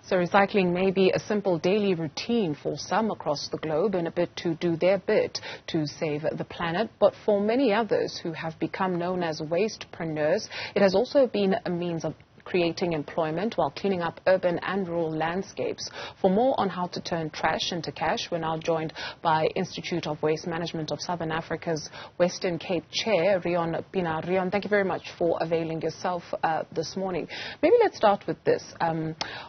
So recycling may be a simple daily routine for some across the globe in a bid to do their bit to save the planet. But for many others who have become known as wastepreneurs, it has also been a means of creating employment while cleaning up urban and rural landscapes. For more on how to turn trash into cash, we're now joined by Institute of Waste Management of Southern Africa's Western Cape Chair, Reon Pienaar. Reon, thank you very much for availing yourself this morning. Maybe let's start with this.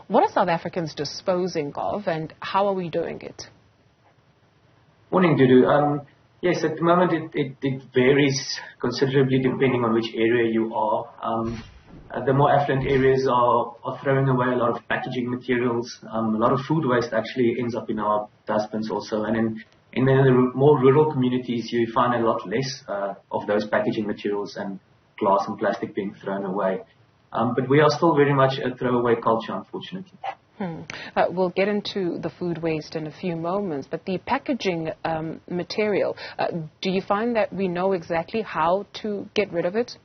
What are South Africans disposing of and how are we doing it? Morning, Dudu. Yes, at the moment it varies considerably depending on which area you are. The more affluent areas are throwing away a lot of packaging materials. A lot of food waste actually ends up in our dustbins also. And in the more rural communities, you find a lot less of those packaging materials and glass and plastic being thrown away. But we are still very much a throwaway culture, unfortunately. We'll get into the food waste in a few moments, but the packaging material, do you find that we know exactly how to get rid of it?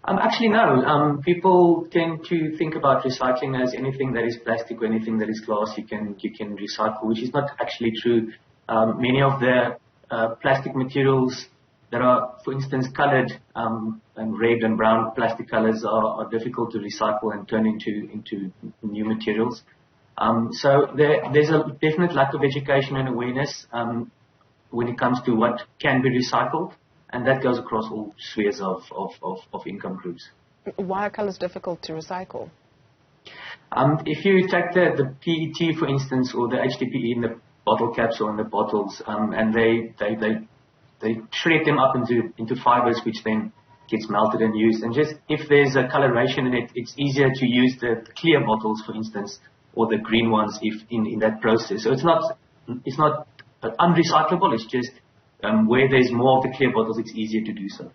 Actually, no. People tend to think about recycling as anything that is plastic or anything that is glass you can recycle, which is not actually true. Many of the plastic materials that are, for instance, colored and red and brown plastic colors are difficult to recycle and turn into new materials. So there's a definite lack of education and awareness when it comes to what can be recycled. And that goes across all spheres of income groups. Why are colors difficult to recycle? If you take the PET, for instance, or the HDPE in the bottle caps or in the bottles, and they shred them up into fibers, which then gets melted and used. And just if there's a coloration in it, it's easier to use the clear bottles, for instance, or the green ones if in that process. So it's not unrecyclable. It's just where there's more of the clear bottles, it's easier to do so.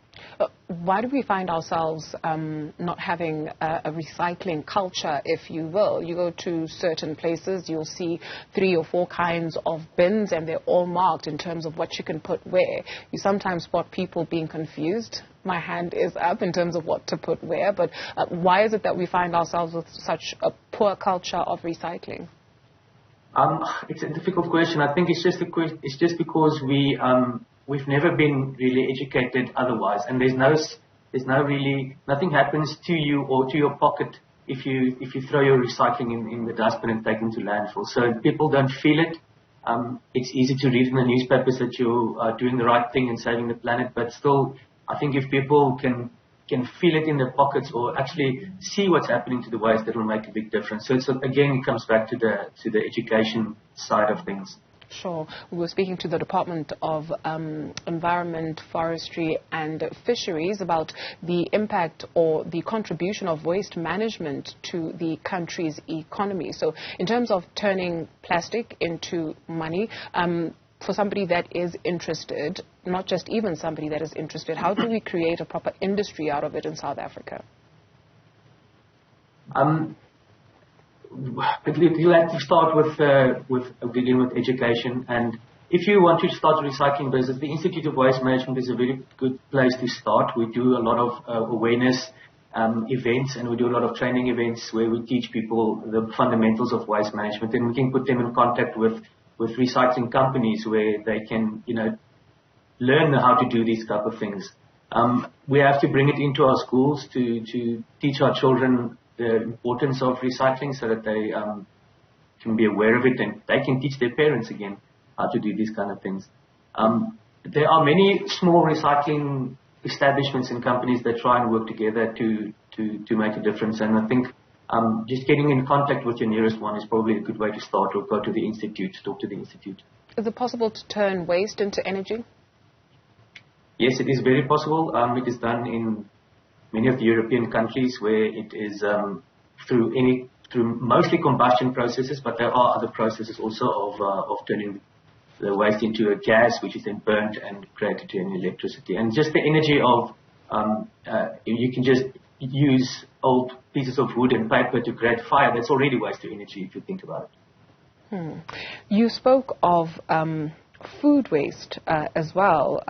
Why do we find ourselves not having a recycling culture, if you will? You go to certain places, you'll see 3 or 4 kinds of bins, and they're all marked in terms of what you can put where. You sometimes spot people being confused. My hand is up in terms of what to put where, but why is it that we find ourselves with such a poor culture of recycling? It's a difficult question. I think it's just because we've never been really educated otherwise, and there's nothing happens to you or to your pocket if you throw your recycling in the dustbin and take it to landfill. So people don't feel it. It's easy to read in the newspapers that you are doing the right thing and saving the planet, but still, I think if people can feel it in their pockets or actually see what's happening to the waste, that will make a big difference. So again, it comes back to the education side of things. Sure. We were speaking to the Department of Environment, Forestry and Fisheries about the impact or the contribution of waste management to the country's economy. So in terms of turning plastic into money, for somebody that is interested, not just even somebody that is interested, how do we create a proper industry out of it in South Africa? You'll have to start with dealing with education. And if you want to start a recycling business, the Institute of Waste Management is a very good place to start. We do a lot of awareness events, and we do a lot of training events where we teach people the fundamentals of waste management, and we can put them in contact with recycling companies where they can, learn how to do these type of things. We have to bring it into our schools to teach our children the importance of recycling so that they can be aware of it, and they can teach their parents again how to do these kind of things. There are many small recycling establishments and companies that try and work together to make a difference, and I think just getting in contact with your nearest one is probably a good way to start, or go to the institute, talk to the institute. Is it possible to turn waste into energy? Yes, it is very possible. It is done in many of the European countries where it is through mostly combustion processes, but there are other processes also of turning the waste into a gas, which is then burnt and created into electricity. And just the energy of you can just use old pieces of wood and paper to create fire. That's already waste of energy if you think about it. You spoke of food waste as well.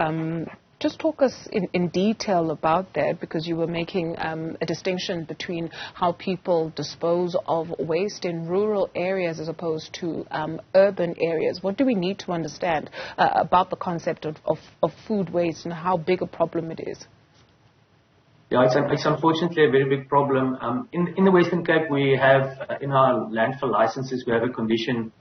just talk us in detail about that, because you were making a distinction between how people dispose of waste in rural areas as opposed to urban areas. What do we need to understand about the concept of food waste and how big a problem it is? Yeah, it's unfortunately a very big problem. In the Western Cape, we have, in our landfill licenses, we have a condition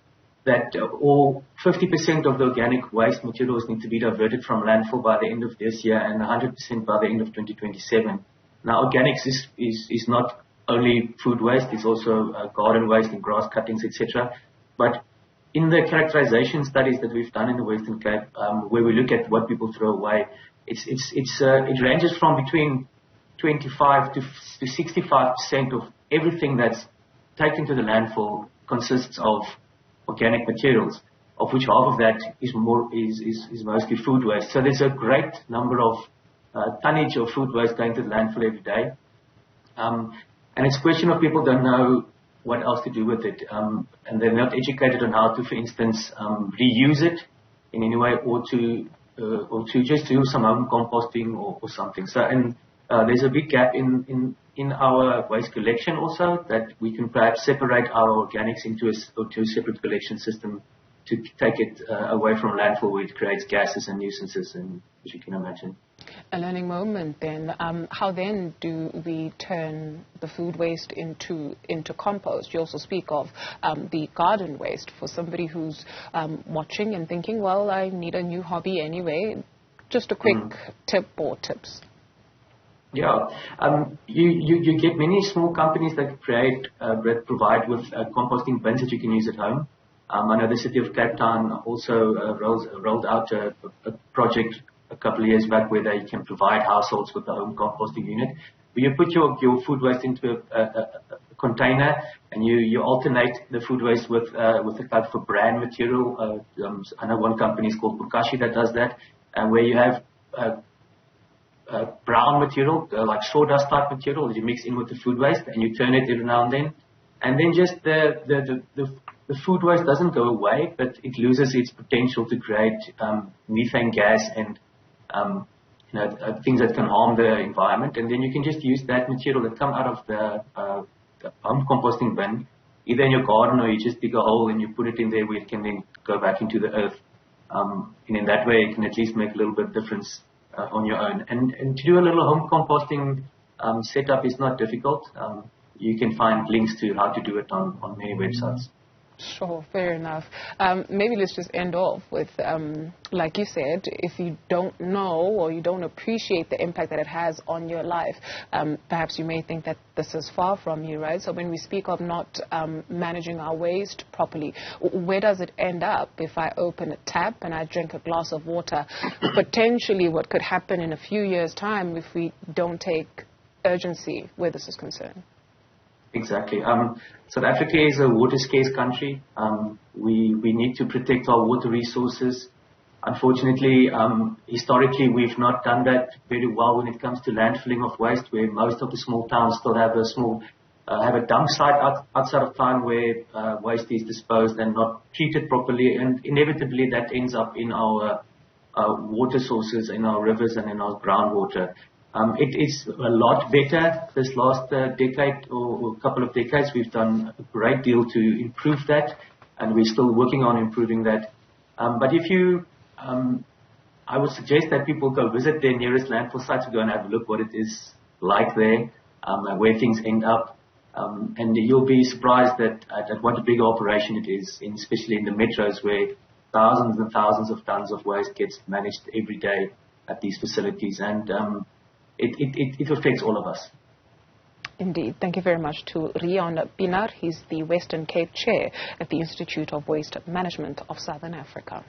that all 50% of the organic waste materials need to be diverted from landfill by the end of this year and 100% by the end of 2027. Now, organics is not only food waste, it's also garden waste and grass cuttings, etc. But in the characterization studies that we've done in the Western Cape, where we look at what people throw away, it ranges from between 25 to 65% of everything that's taken to the landfill consists of organic materials, of which half of that is mostly food waste. So there's a great number of tonnage of food waste going to the landfill every day. And it's a question of people don't know what else to do with it. And they're not educated on how to, for instance, reuse it in any way, or to just do some home composting or something. So, and there's a big gap in our waste collection also, that we can perhaps separate our organics into a separate collection system to take it away from landfill, where it creates gases and nuisances, and as you can imagine. A learning moment then. How then do we turn the food waste into compost? You also speak of the garden waste. For somebody who's watching and thinking, well, I need a new hobby anyway, just a quick tip or tips. Yeah, you get many small companies that provide with composting bins that you can use at home. I know the City of Cape Town also rolled out a project a couple of years back where they can provide households with a home composting unit, where you put your food waste into a container, and you alternate the food waste with a type of bran material. I know one company is called Bukashi that does that, and where you have brown material, like sawdust type material, that you mix in with the food waste, and you turn it every now and then. And then just the food waste doesn't go away, but it loses its potential to create methane gas and things that can harm the environment. And then you can just use that material that come out of the home composting bin, either in your garden, or you just dig a hole and you put it in there where it can then go back into the earth. And in that way, it can at least make a little bit of difference on your own. And to do a little home composting setup is not difficult. You can find links to how to do it on many websites. Sure, fair enough. Maybe let's just end off with, like you said, if you don't know or you don't appreciate the impact that it has on your life, perhaps you may think that this is far from you, right? So when we speak of not managing our waste properly, where does it end up? If I open a tap and I drink a glass of water, potentially what could happen in a few years' time if we don't take urgency where this is concerned? Exactly. South Africa is a water-scarce country. We need to protect our water resources. Unfortunately, historically, we've not done that very well when it comes to landfilling of waste, where most of the small towns still have a dump site outside of town where waste is disposed and not treated properly, and inevitably that ends up in our water sources, in our rivers and in our groundwater. It is a lot better this last decade or couple of decades. We've done a great deal to improve that, and we're still working on improving that. But I would suggest that people go visit their nearest landfill sites, go and have a look what it is like there, and where things end up. And you'll be surprised at what a big operation it is, especially in the metros, where thousands and thousands of tons of waste gets managed every day at these facilities. And it affects all of us. Indeed. Thank you very much to Reon Pienaar. He's the Western Cape Chair at the Institute of Waste Management of Southern Africa.